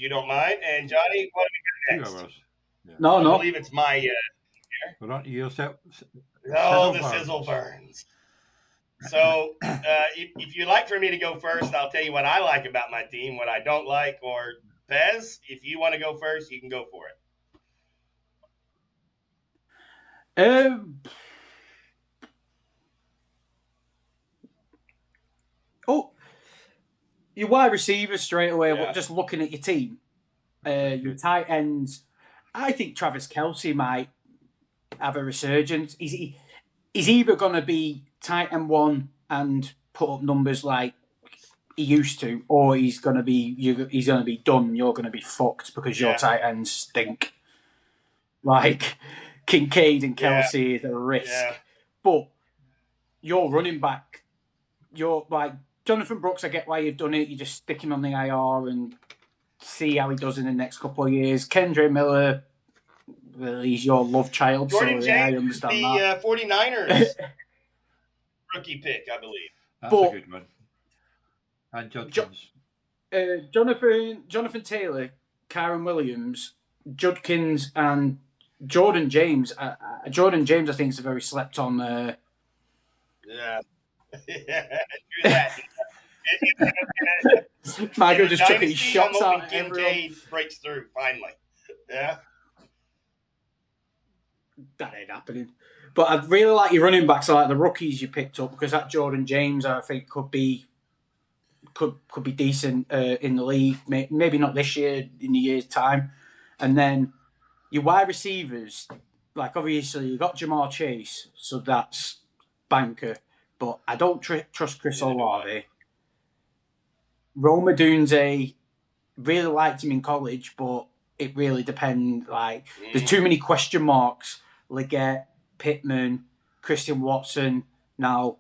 You don't mind? And Johnny, what do we got 2 next? hours. Yeah. No, I no. believe it's my. We're on to your Oh, Sizzle the Sizzle Burns. Burns. So, if you'd like for me to go first, I'll tell you what I like about my team, what I don't like. Or Pez, if you want to go first, you can go for it. Oh, your wide receivers straight away. Yeah. Just looking at your team, your tight ends. I think Travis Kelce might have a resurgence. He's either going to be tight end one and put up numbers like he used to, or he's going to be done. You're going to be fucked because your Yeah. tight ends stink. Like Kincaid and Yeah. Kelce is a risk, Yeah. but your running back, you're like Jonathan Brooks. I get why you've done it. You just stick him on the IR and see how he does in the next couple of years. Kendra Miller, well, he's your love child, Jordan so James, yeah, I understand that. 49ers rookie pick, I believe. That's a good one. And Judkins. Jonathan Taylor, Kyron Williams, Judkins, and Jordan James. Jordan James, I think, is a very slept on. Yeah. that. Michael just took his shots I'm hoping out. Kincaid breaks through finally. Yeah. That ain't happening. But I really like your running backs, like the rookies you picked up, because that Jordan James, I think, could be decent in the league. Maybe not this year, in a year's time. And then your wide receivers, like obviously you got Jamar Chase, so that's banker. But I don't trust Chris Olave. Roma Dunze, really liked him in college, but it really depends. Like, there's too many question marks. Leggett, Pittman, Christian Watson. Now,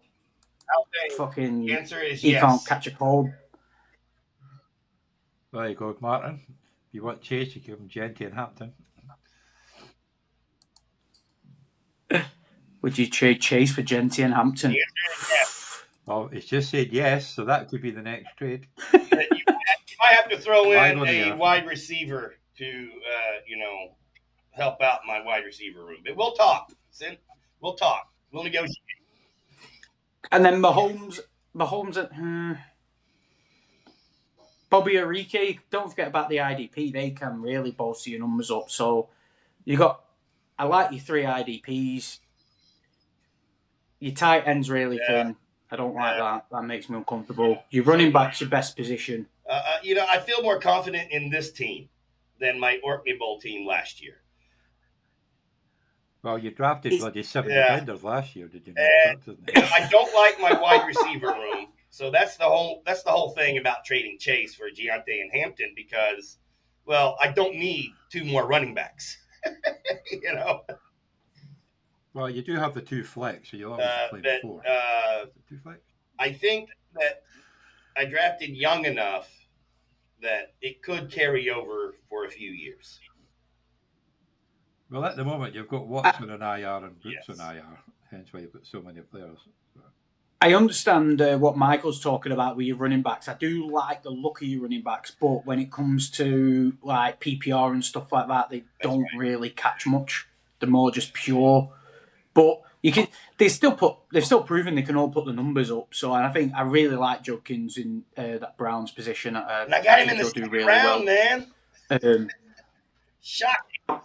fucking, the answer is he yes. can't catch a cold. There you go, Martin. If you want Chase, you give him Genty and Hampton. Would you trade Chase for Genty and Hampton? The answer is yes. Well, it's just said yes, so that could be the next trade. You might have to throw Live in on the a air. wide receiver to, help out my wide receiver room. But we'll talk. We'll talk. We'll negotiate. And then Mahomes Bobby Arike, don't forget about the IDP. They can really bolster your numbers up. So I like your 3 IDPs. Your tight end's really thin. I don't like that. That makes me uncomfortable. Your running back's your best position. I feel more confident in this team than my Orkney Bowl team last year. Well, you drafted bloody 7 defenders last year, did you not? I don't like my wide receiver room. So that's the whole thing about trading Chase for Giante and Hampton because, well, I don't need 2 more running backs. Well, you do have the 2 flex, so you'll always play 4. 2 flex? I think that I drafted young enough that it could carry over for a few years. Well, at the moment, you've got Watson on IR and Brooks on IR, hence why you've got so many players. I understand what Michael's talking about with your running backs. I do like the look of your running backs, but when it comes to like PPR and stuff like that, they don't really catch much. They're more just pure. But they've still proven they can all put the numbers up. So I think I really like Judkins in that Browns position. And I got him in the second round, man. Shocking.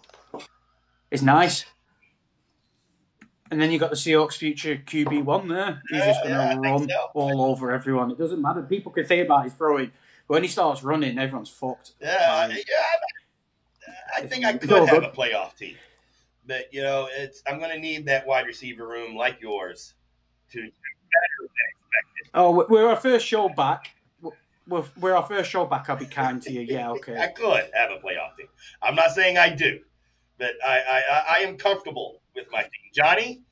It's nice. And then you got the Seahawks future QB1 there. He's just going to run all over everyone. It doesn't matter. People can say about his throwing, but when he starts running, everyone's fucked. I think I could have a playoff team. But, I'm going to need that wide receiver room like yours to do better than expected. Oh, we're our first show back. We're our first show back. I'll be kind to you. Yeah, okay. I could have a playoff team. I'm not saying I do, but I am comfortable with my team. Johnny,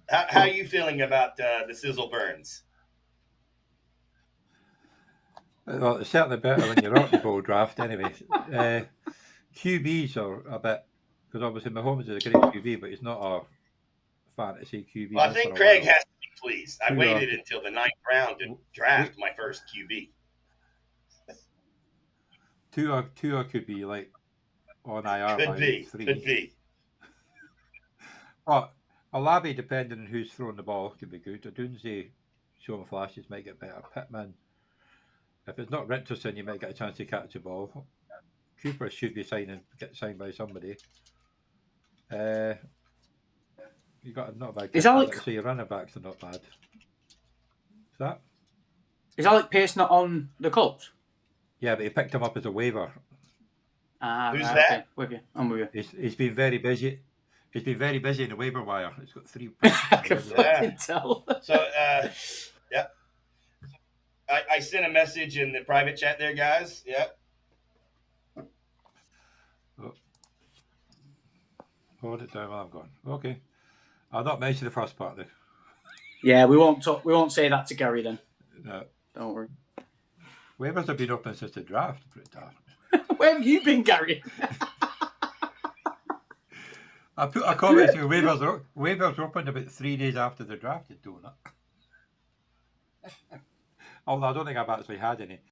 how are you feeling about the Sizzle Burns? Well, it's certainly better than your Orkney Bowl draft anyway. QBs are a bit, because obviously Mahomes is a great QB, but he's not a fantasy QB. Well, I think Craig has to be pleased. I waited until the 9th round to draft my first QB. Tua could be like on IR Could by be. week 3. Could be. But Olabi, depending on who's throwing the ball, could be good. Odunze showing flashes might get better. Pittman, if it's not Richardson, you might get a chance to catch the ball. Cooper should be get signed by somebody. You got not bad. So your running backs are not bad. Is that? Is Alec Pierce not on the Colts? Yeah, but he picked him up as a waiver. Who's right, that? Okay. With you. I'm with you. He's been very busy. He's been very busy in the waiver wire. He's got 3. I can fucking tell. So, yeah. I sent a message in the private chat there, guys. Yeah. Oh. Hold it down while I'm gone. Okay. I'll not mention the first part then. Yeah, we won't talk. We won't say that to Gary then. No. Don't worry. Waivers have been open since the draft. Pretty tough. Where have you been, Gary? I put a comment saying waivers opened about 3 days after the draft. Doing it. Although I don't think I've actually had any.